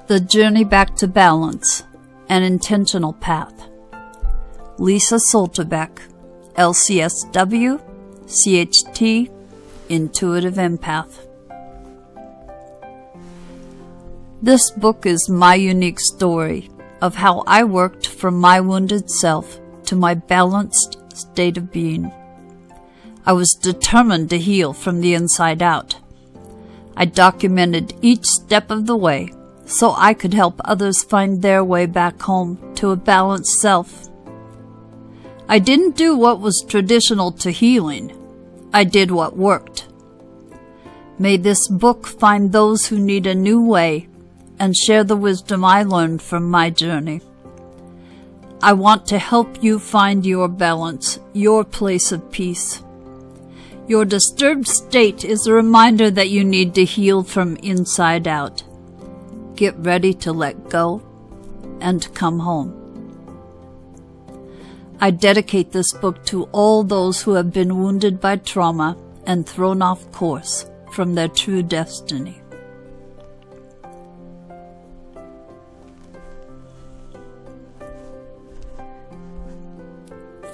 The Journey Back to Balance, An Intentional Path. Lisa Solterbeck, LCSW, CHT, Intuitive Empath. This book is my unique story of how I worked from my wounded self to my balanced state of being. I was determined to heal from the inside out. I documented each step of the way so I could help others find their way back home to a balanced self. I didn't do what was traditional to healing. I did what worked. May this book find those who need a new way and share the wisdom I learned from my journey. I want to help you find your balance, your place of peace. Your disturbed state is a reminder that you need to heal from inside out. Get ready to let go and come home. I dedicate this book to all those who have been wounded by trauma and thrown off course from their true destiny.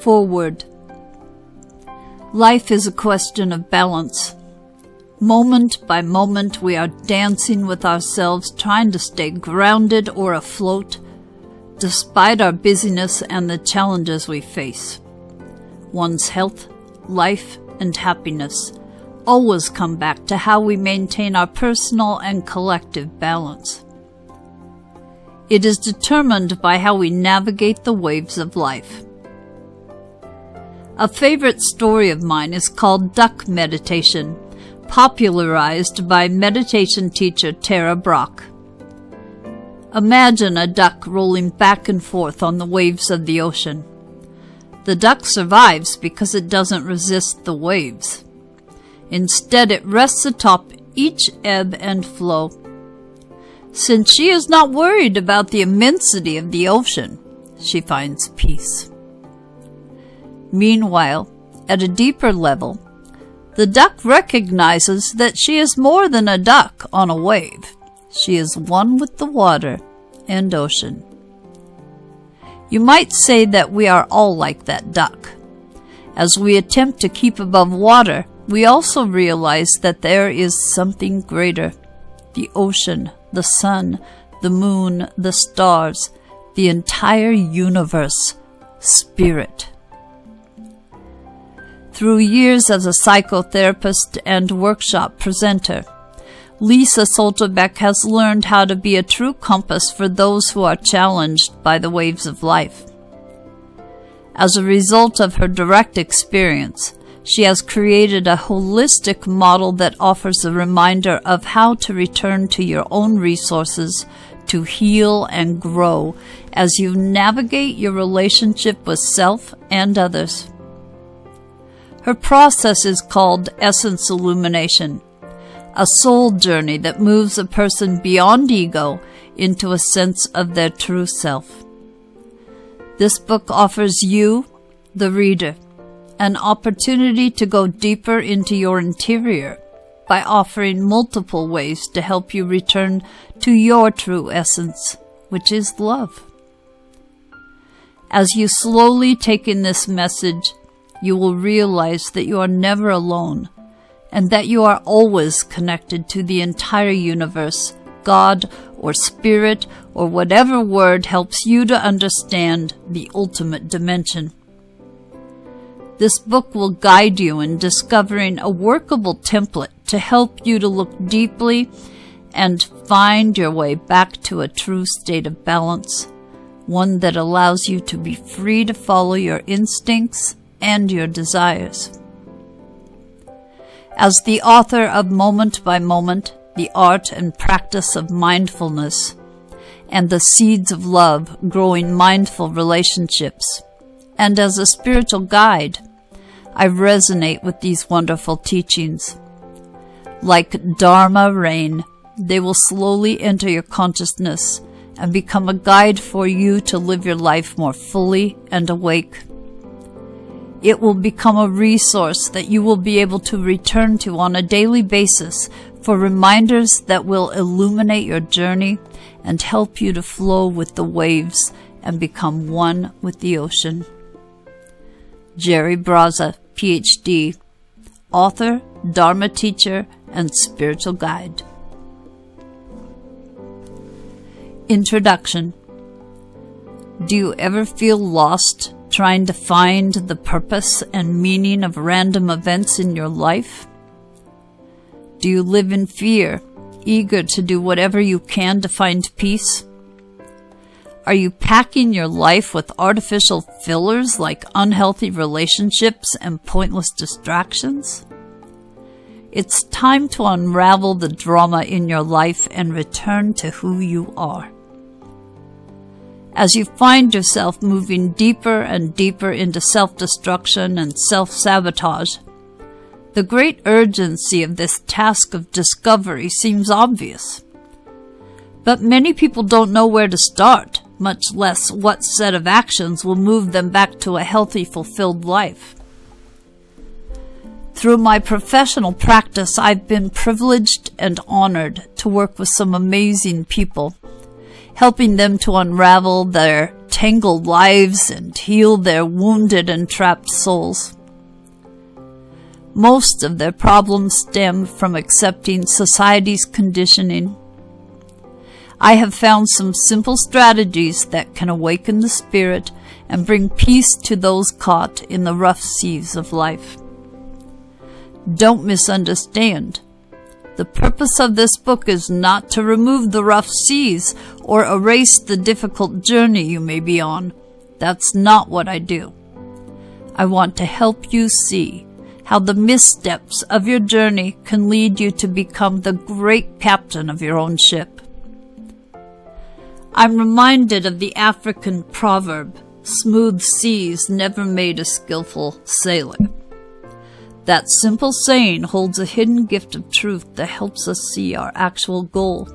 Forward. Life is a question of balance. Moment by moment, we are dancing with ourselves, trying to stay grounded or afloat, despite our busyness and the challenges we face. One's health, life, and happiness always come back to how we maintain our personal and collective balance. It is determined by how we navigate the waves of life. A favorite story of mine is called Duck Meditation, popularized by meditation teacher Tara Brach. Imagine a duck rolling back and forth on the waves of the ocean. The duck survives because it doesn't resist the waves. Instead, it rests atop each ebb and flow. Since she is not worried about the immensity of the ocean, she finds peace. Meanwhile, at a deeper level, the duck recognizes that she is more than a duck on a wave. She is one with the water and ocean. You might say that we are all like that duck. As we attempt to keep above water, we also realize that there is something greater. The ocean, the sun, the moon, the stars, the entire universe, spirit. Through years as a psychotherapist and workshop presenter, Lisa Solterbeck has learned how to be a true compass for those who are challenged by the waves of life. As a result of her direct experience, she has created a holistic model that offers a reminder of how to return to your own resources to heal and grow as you navigate your relationship with self and others. Her process is called Essence Illumination, a soul journey that moves a person beyond ego into a sense of their true self. This book offers you, the reader, an opportunity to go deeper into your interior by offering multiple ways to help you return to your true essence, which is love. As you slowly take in this message, you will realize that you are never alone and that you are always connected to the entire universe, God, or Spirit, or whatever word helps you to understand the ultimate dimension. This book will guide you in discovering a workable template to help you to look deeply and find your way back to a true state of balance, one that allows you to be free to follow your instincts and your desires. As the author of Moment by Moment, The Art and Practice of Mindfulness, and The Seeds of Love, Growing Mindful Relationships, and as a spiritual guide, I resonate with these wonderful teachings. Like Dharma rain, they will slowly enter your consciousness and become a guide for you to live your life more fully and awake. It will become a resource that you will be able to return to on a daily basis for reminders that will illuminate your journey and help you to flow with the waves and become one with the ocean. Jerry Braza, PhD, author, Dharma teacher, and spiritual guide. Introduction. Do you ever feel lost trying to find the purpose and meaning of random events in your life? Do you live in fear, eager to do whatever you can to find peace? Are you packing your life with artificial fillers like unhealthy relationships and pointless distractions? It's time to unravel the drama in your life and return to who you are. As you find yourself moving deeper and deeper into self-destruction and self-sabotage, the great urgency of this task of discovery seems obvious. But many people don't know where to start, much less what set of actions will move them back to a healthy, fulfilled life. Through my professional practice, I've been privileged and honored to work with some amazing people, helping them to unravel their tangled lives and heal their wounded and trapped souls. Most of their problems stem from accepting society's conditioning. I have found some simple strategies that can awaken the spirit and bring peace to those caught in the rough seas of life. Don't misunderstand. The purpose of this book is not to remove the rough seas or erase the difficult journey you may be on. That's not what I do. I want to help you see how the missteps of your journey can lead you to become the great captain of your own ship. I'm reminded of the African proverb, "Smooth seas never made a skillful sailor." That simple saying holds a hidden gift of truth that helps us see our actual goal.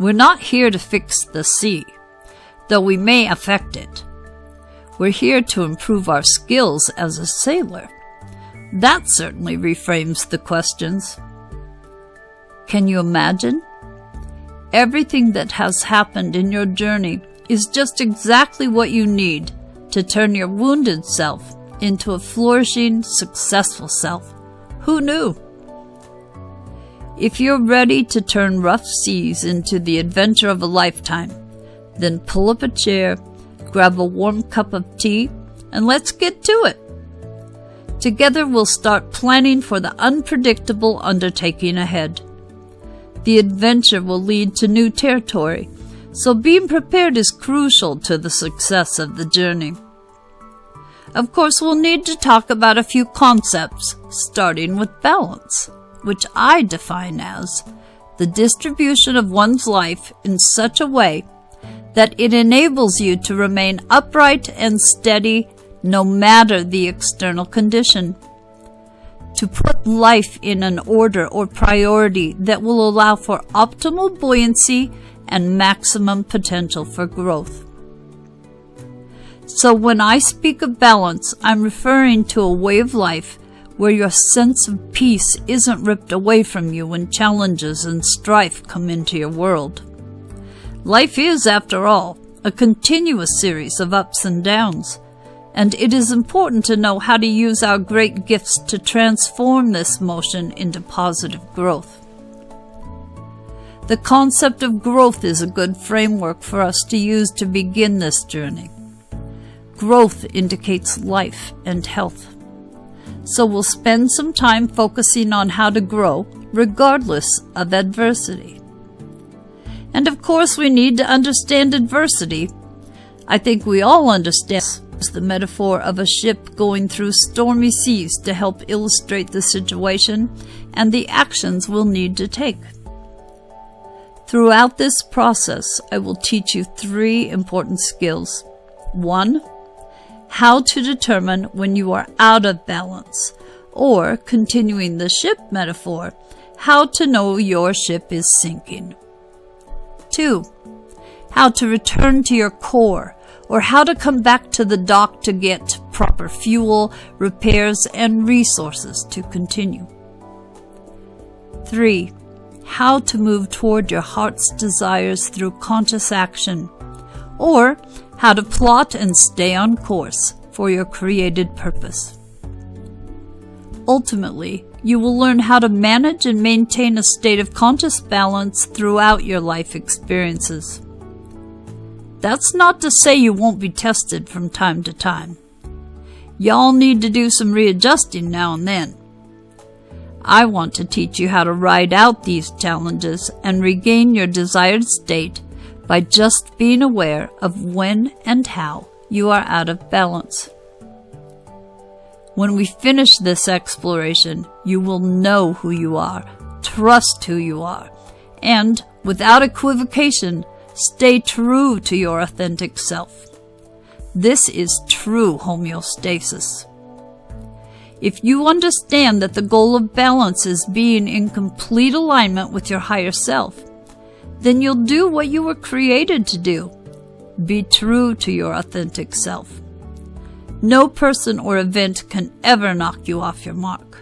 We're not here to fix the sea, though we may affect it. We're here to improve our skills as a sailor. That certainly reframes the questions. Can you imagine? Everything that has happened in your journey is just exactly what you need to turn your wounded self into a flourishing, successful self. Who knew? If you're ready to turn rough seas into the adventure of a lifetime, then pull up a chair, grab a warm cup of tea, and let's get to it. Together we'll start planning for the unpredictable undertaking ahead. The adventure will lead to new territory, so being prepared is crucial to the success of the journey. Of course, we'll need to talk about a few concepts, starting with balance, which I define as the distribution of one's life in such a way that it enables you to remain upright and steady no matter the external condition. To put life in an order or priority that will allow for optimal buoyancy and maximum potential for growth. So when I speak of balance, I'm referring to a way of life where your sense of peace isn't ripped away from you when challenges and strife come into your world. Life is, after all, a continuous series of ups and downs, and it is important to know how to use our great gifts to transform this motion into positive growth. The concept of growth is a good framework for us to use to begin this journey. Growth indicates life and health. So we'll spend some time focusing on how to grow regardless of adversity. And of course we need to understand adversity. I think we all understand the metaphor of a ship going through stormy seas to help illustrate the situation and the actions we'll need to take. Throughout this process, I will teach you 3 important skills. 1. How to determine when you are out of balance, or, continuing the ship metaphor, how to know your ship is sinking. 2. How to return to your core, or how to come back to the dock to get proper fuel, repairs, and resources to continue. 3. How to move toward your heart's desires through conscious action, or how to plot and stay on course for your created purpose. Ultimately, you will learn how to manage and maintain a state of conscious balance throughout your life experiences. That's not to say you won't be tested from time to time. Y'all need to do some readjusting now and then. I want to teach you how to ride out these challenges and regain your desired state by just being aware of when and how you are out of balance. When we finish this exploration, you will know who you are, trust who you are, and, without equivocation, stay true to your authentic self. This is true homeostasis. If you understand that the goal of balance is being in complete alignment with your higher self, then you'll do what you were created to do. Be true to your authentic self. No person or event can ever knock you off your mark.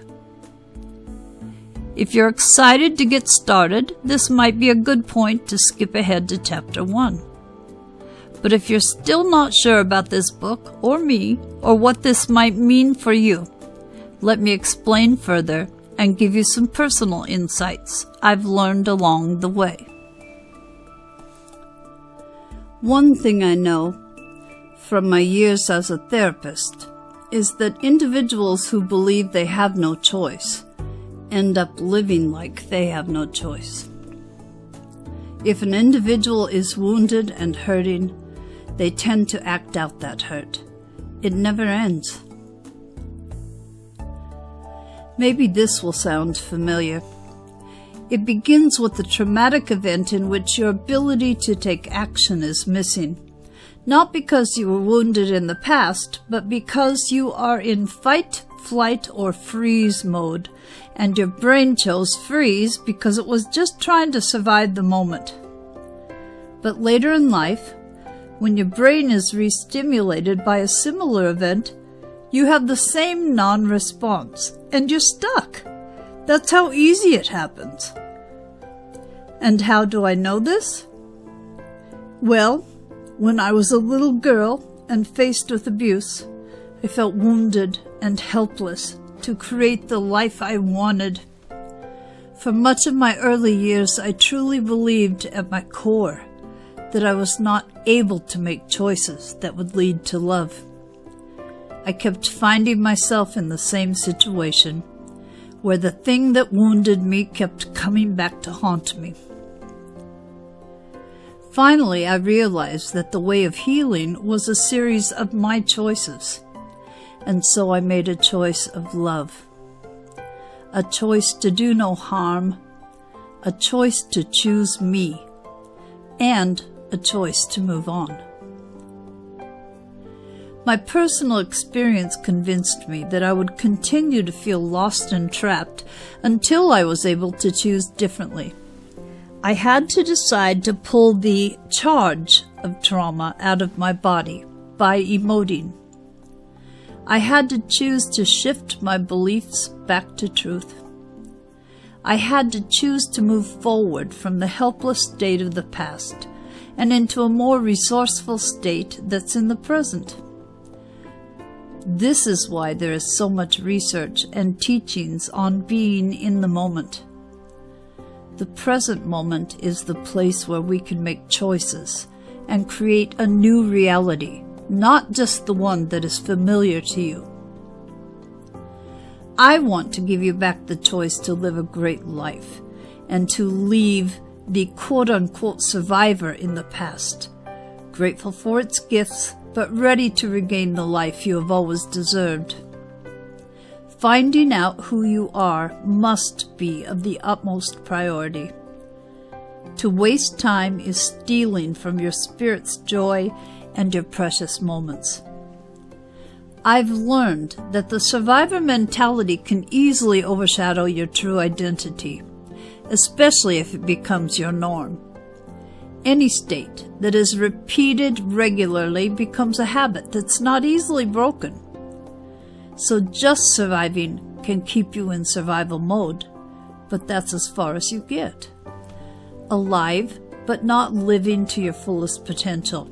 If you're excited to get started, this might be a good point to skip ahead to Chapter 1. But if you're still not sure about this book, or me, or what this might mean for you, let me explain further and give you some personal insights I've learned along the way. One thing I know from my years as a therapist is that individuals who believe they have no choice end up living like they have no choice. If an individual is wounded and hurting, they tend to act out that hurt. It never ends. Maybe this will sound familiar. It begins with a traumatic event in which your ability to take action is missing. Not because you were wounded in the past, but because you are in fight, flight, or freeze mode, and your brain chose freeze because it was just trying to survive the moment. But later in life, when your brain is re-stimulated by a similar event, you have the same non-response, and you're stuck. That's how easy it happens. And how do I know this? Well, when I was a little girl and faced with abuse, I felt wounded and helpless to create the life I wanted. For much of my early years, I truly believed at my core that I was not able to make choices that would lead to love. I kept finding myself in the same situation, where the thing that wounded me kept coming back to haunt me. Finally, I realized that the way of healing was a series of my choices, and so I made a choice of love. A choice to do no harm, a choice to choose me, and a choice to move on. My personal experience convinced me that I would continue to feel lost and trapped until I was able to choose differently. I had to decide to pull the charge of trauma out of my body by emoting. I had to choose to shift my beliefs back to truth. I had to choose to move forward from the helpless state of the past and into a more resourceful state that's in the present. This is why there is so much research and teachings on being in the moment. The present moment is the place where we can make choices and create a new reality, not just the one that is familiar to you. I want to give you back the choice to live a great life and to leave the quote-unquote survivor in the past, grateful for its gifts, but ready to regain the life you have always deserved. Finding out who you are must be of the utmost priority. To waste time is stealing from your spirit's joy and your precious moments. I've learned that the survivor mentality can easily overshadow your true identity, especially if it becomes your norm. Any state that is repeated regularly becomes a habit that's not easily broken. So just surviving can keep you in survival mode, but that's as far as you get. Alive, but not living to your fullest potential.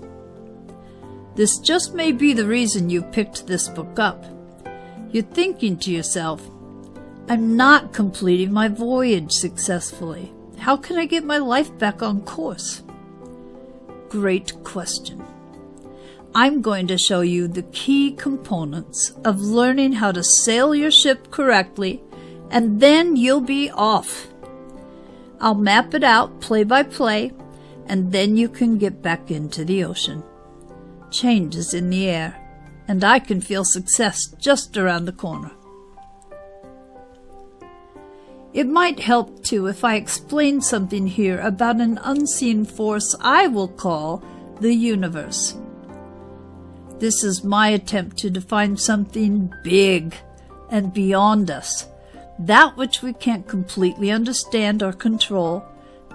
This just may be the reason you picked this book up. You're thinking to yourself, I'm not completing my voyage successfully. How can I get my life back on course? Great question. I'm going to show you the key components of learning how to sail your ship correctly, and then you'll be off. I'll map it out play by play, and then you can get back into the ocean. Change is in the air, and I can feel success just around the corner. It might help, too, if I explain something here about an unseen force I will call the universe. This is my attempt to define something big and beyond us, that which we can't completely understand or control,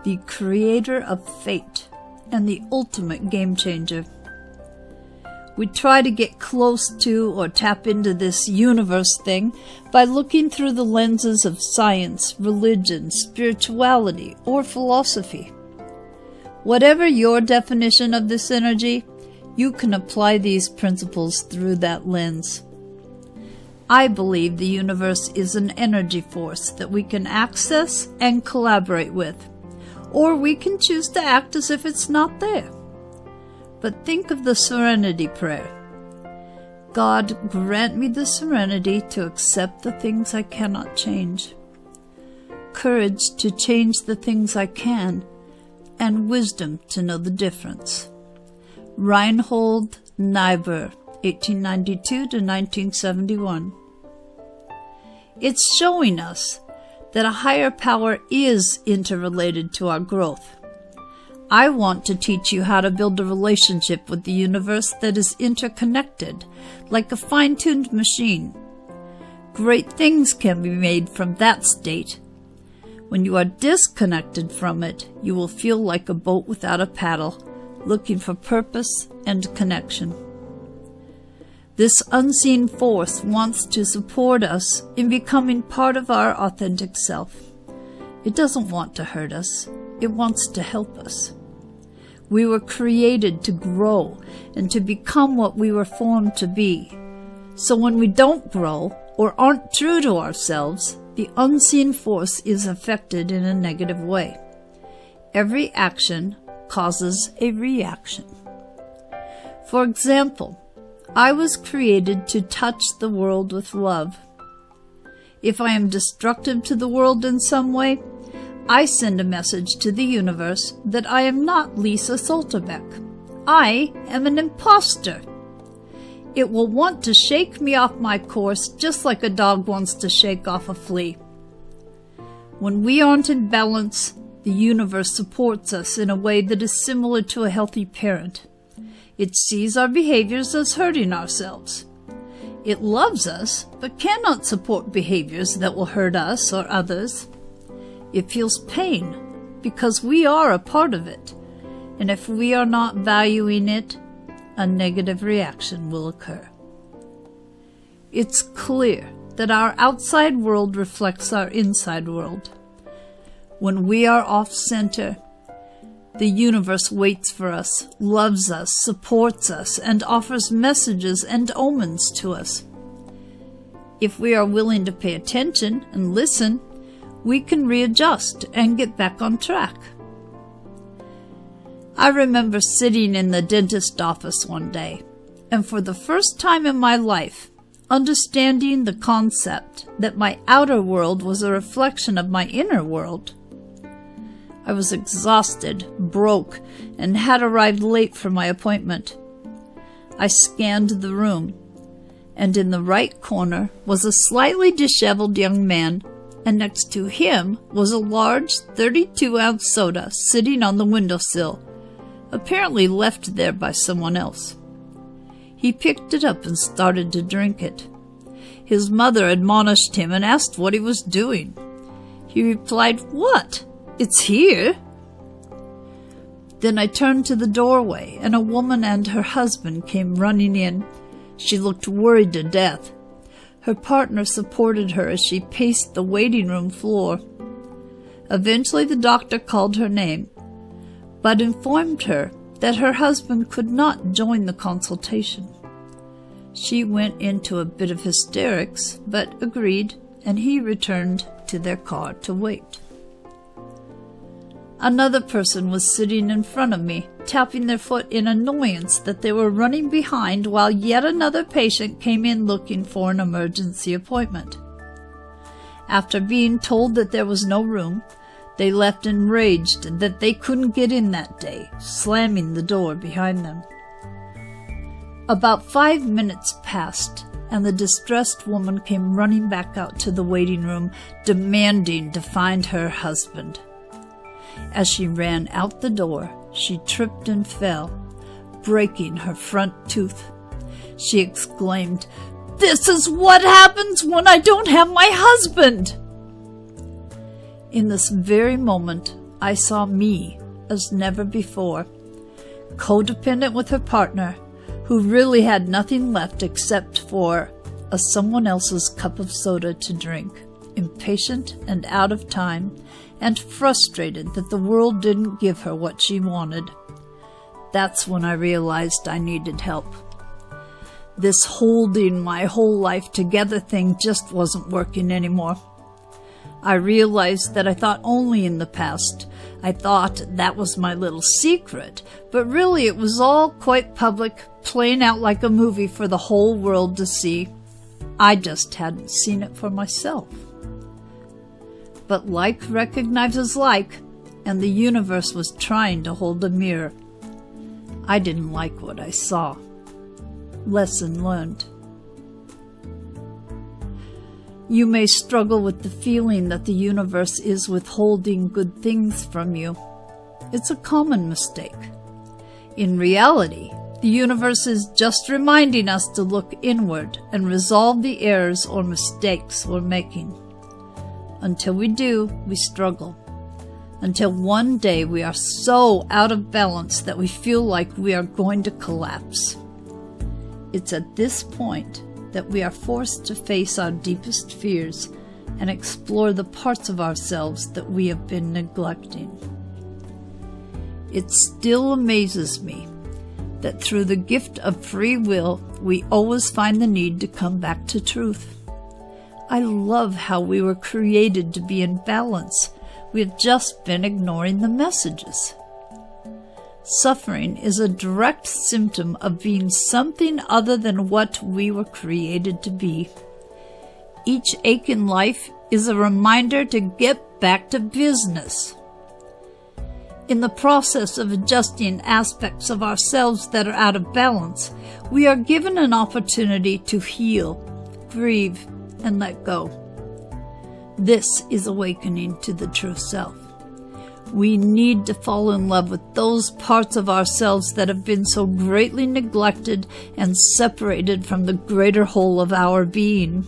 the creator of fate and the ultimate game changer. We try to get close to or tap into this universe thing by looking through the lenses of science, religion, spirituality, or philosophy. Whatever your definition of this energy, you can apply these principles through that lens. I believe the universe is an energy force that we can access and collaborate with, or we can choose to act as if it's not there. But think of the serenity prayer. God, grant me the serenity to accept the things I cannot change, courage to change the things I can, and wisdom to know the difference. Reinhold Niebuhr, 1892 to 1971. It's showing us that a higher power is interrelated to our growth. I want to teach you how to build a relationship with the universe that is interconnected, like a fine-tuned machine. Great things can be made from that state. When you are disconnected from it, you will feel like a boat without a paddle, looking for purpose and connection. This unseen force wants to support us in becoming part of our authentic self. It doesn't want to hurt us. It wants to help us. We were created to grow and to become what we were formed to be. So when we don't grow or aren't true to ourselves, the unseen force is affected in a negative way. Every action causes a reaction. For example, I was created to touch the world with love. If I am destructive to the world in some way, I send a message to the universe that I am not Lisa Solterbeck. I am an imposter. It will want to shake me off my course just like a dog wants to shake off a flea. When we aren't in balance, the universe supports us in a way that is similar to a healthy parent. It sees our behaviors as hurting ourselves. It loves us, but cannot support behaviors that will hurt us or others. It feels pain because we are a part of it, and if we are not valuing it, a negative reaction will occur. It's clear that our outside world reflects our inside world. When we are off-center, the universe waits for us, loves us, supports us, and offers messages and omens to us. If we are willing to pay attention and listen, we can readjust and get back on track. I remember sitting in the dentist office one day, and for the first time in my life, understanding the concept that my outer world was a reflection of my inner world. I was exhausted, broke, and had arrived late for my appointment. I scanned the room, and in the right corner was a slightly disheveled young man, and next to him was a large 32-ounce soda sitting on the windowsill, apparently left there by someone else. He picked it up and started to drink it. His mother admonished him and asked what he was doing. He replied, "What? It's here." Then I turned to the doorway, and a woman and her husband came running in. She looked worried to death. Her partner supported her as she paced the waiting room floor. Eventually the doctor called her name, but informed her that her husband could not join the consultation. She went into a bit of hysterics, but agreed, and he returned to their car to wait. Another person was sitting in front of me, tapping their foot in annoyance that they were running behind while yet another patient came in looking for an emergency appointment. After being told that there was no room, they left enraged that they couldn't get in that day, slamming the door behind them. About 5 minutes passed, and the distressed woman came running back out to the waiting room, demanding to find her husband. As she ran out the door, she tripped and fell, breaking her front tooth. She exclaimed, "This is what happens when I don't have my husband!" In this very moment, I saw me as never before, codependent with her partner, who really had nothing left except for someone else's cup of soda to drink, impatient and out of time, and frustrated that the world didn't give her what she wanted. That's when I realized I needed help. This holding my whole life together thing just wasn't working anymore. I realized that I thought only in the past. I thought that was my little secret, but really it was all quite public, playing out like a movie for the whole world to see. I just hadn't seen it for myself. But like recognizes like, and the universe was trying to hold a mirror. I didn't like what I saw. Lesson learned. You may struggle with the feeling that the universe is withholding good things from you. It's a common mistake. In reality, the universe is just reminding us to look inward and resolve the errors or mistakes we're making. Until we do, we struggle. Until one day we are so out of balance that we feel like we are going to collapse. It's at this point that we are forced to face our deepest fears and explore the parts of ourselves that we have been neglecting. It still amazes me that through the gift of free will, we always find the need to come back to truth. I love how we were created to be in balance. We have just been ignoring the messages. Suffering is a direct symptom of being something other than what we were created to be. Each ache in life is a reminder to get back to business. In the process of adjusting aspects of ourselves that are out of balance, we are given an opportunity to heal, grieve, and let go. This is awakening to the true self. We need to fall in love with those parts of ourselves that have been so greatly neglected and separated from the greater whole of our being.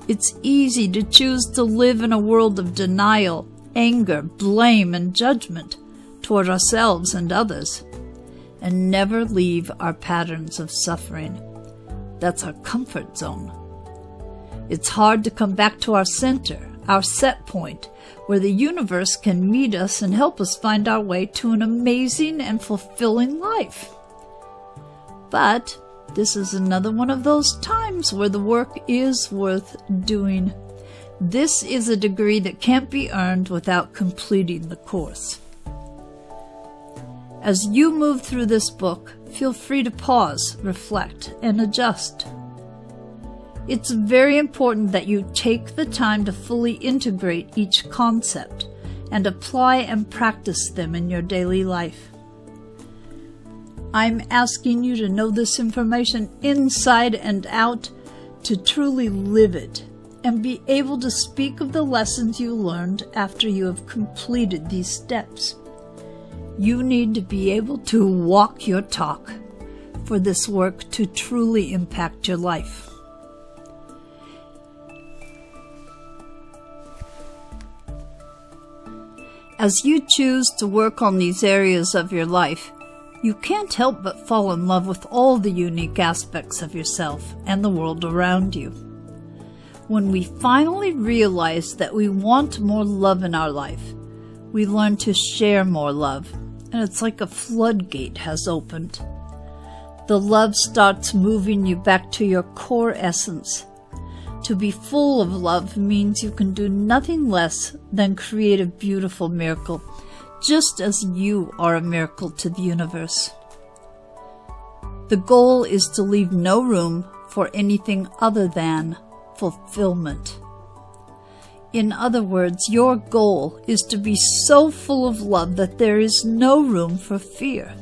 It's easy to choose to live in a world of denial, anger, blame, and judgment toward ourselves and others, and never leave our patterns of suffering. That's our comfort zone. It's hard to come back to our center, our set point, where the universe can meet us and help us find our way to an amazing and fulfilling life. But this is another one of those times where the work is worth doing. This is a degree that can't be earned without completing the course. As you move through this book, feel free to pause, reflect, and adjust. It's very important that you take the time to fully integrate each concept and apply and practice them in your daily life. I'm asking you to know this information inside and out, to truly live it, and be able to speak of the lessons you learned after you have completed these steps. You need to be able to walk your talk for this work to truly impact your life. As you choose to work on these areas of your life, You can't help but fall in love with all the unique aspects of yourself and the world around you. When we finally realize that we want more love in our life, we learn to share more love, and it's like a floodgate has opened. The love starts moving you back to your core essence. To be full of love means you can do nothing less than create a beautiful miracle, just as you are a miracle to the universe. The goal is to leave no room for anything other than fulfillment. In other words, your goal is to be so full of love that there is no room for fear.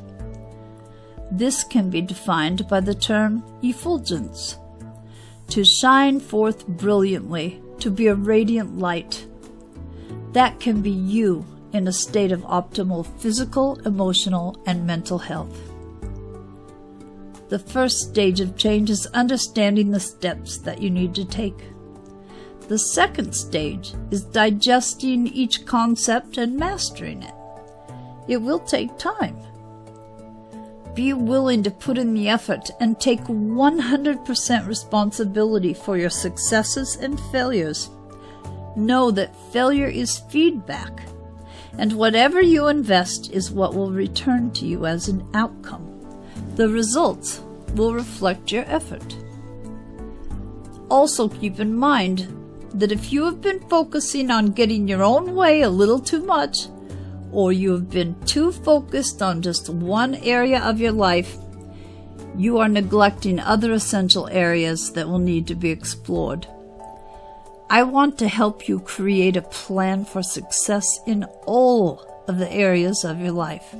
This can be defined by the term effulgence. To shine forth brilliantly, to be a radiant light. That can be you in a state of optimal physical, emotional, and mental health. The first stage of change is understanding the steps that you need to take. The second stage is digesting each concept and mastering it. It will take time. Be willing to put in the effort and take 100% responsibility for your successes and failures. Know that failure is feedback, and whatever you invest is what will return to you as an outcome. The results will reflect your effort. Also keep in mind that if you have been focusing on getting your own way a little too much, or you have been too focused on just one area of your life, you are neglecting other essential areas that will need to be explored. I want to help you create a plan for success in all of the areas of your life.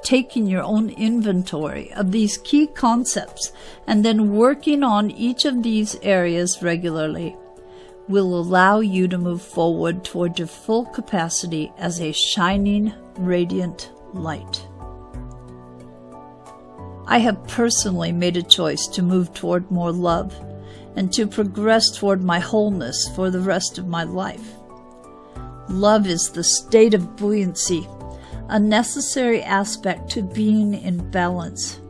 Taking your own inventory of these key concepts and then working on each of these areas regularly will allow you to move forward toward your full capacity as a shining, radiant light. I have personally made a choice to move toward more love and to progress toward my wholeness for the rest of my life. Love is the state of buoyancy, a necessary aspect to being in balance.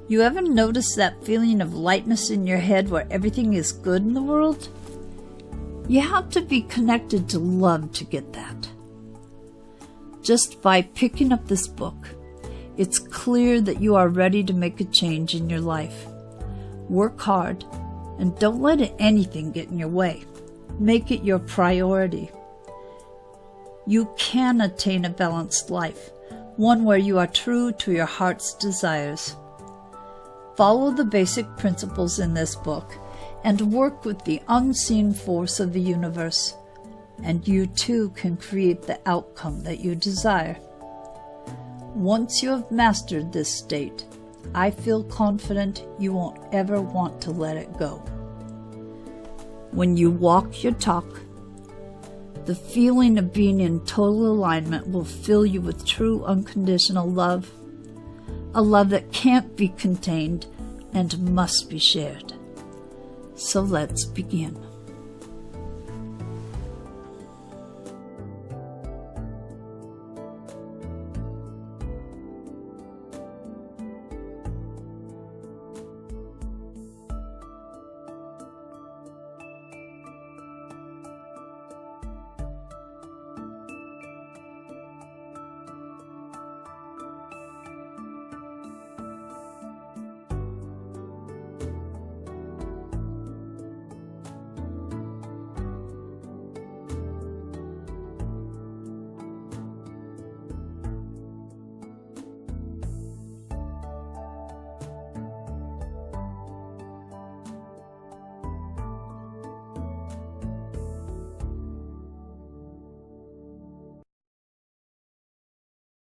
You ever notice that feeling of lightness in your head where everything is good in the world? You have to be connected to love to get that. Just by picking up this book, it's clear that you are ready to make a change in your life. Work hard and don't let anything get in your way. Make it your priority. You can attain a balanced life, one where you are true to your heart's desires. Follow the basic principles in this book and work with the unseen force of the universe, and you too can create the outcome that you desire. Once you have mastered this state, I feel confident you won't ever want to let it go. When you walk your talk, the feeling of being in total alignment will fill you with true unconditional love, a love that can't be contained and must be shared. So let's begin.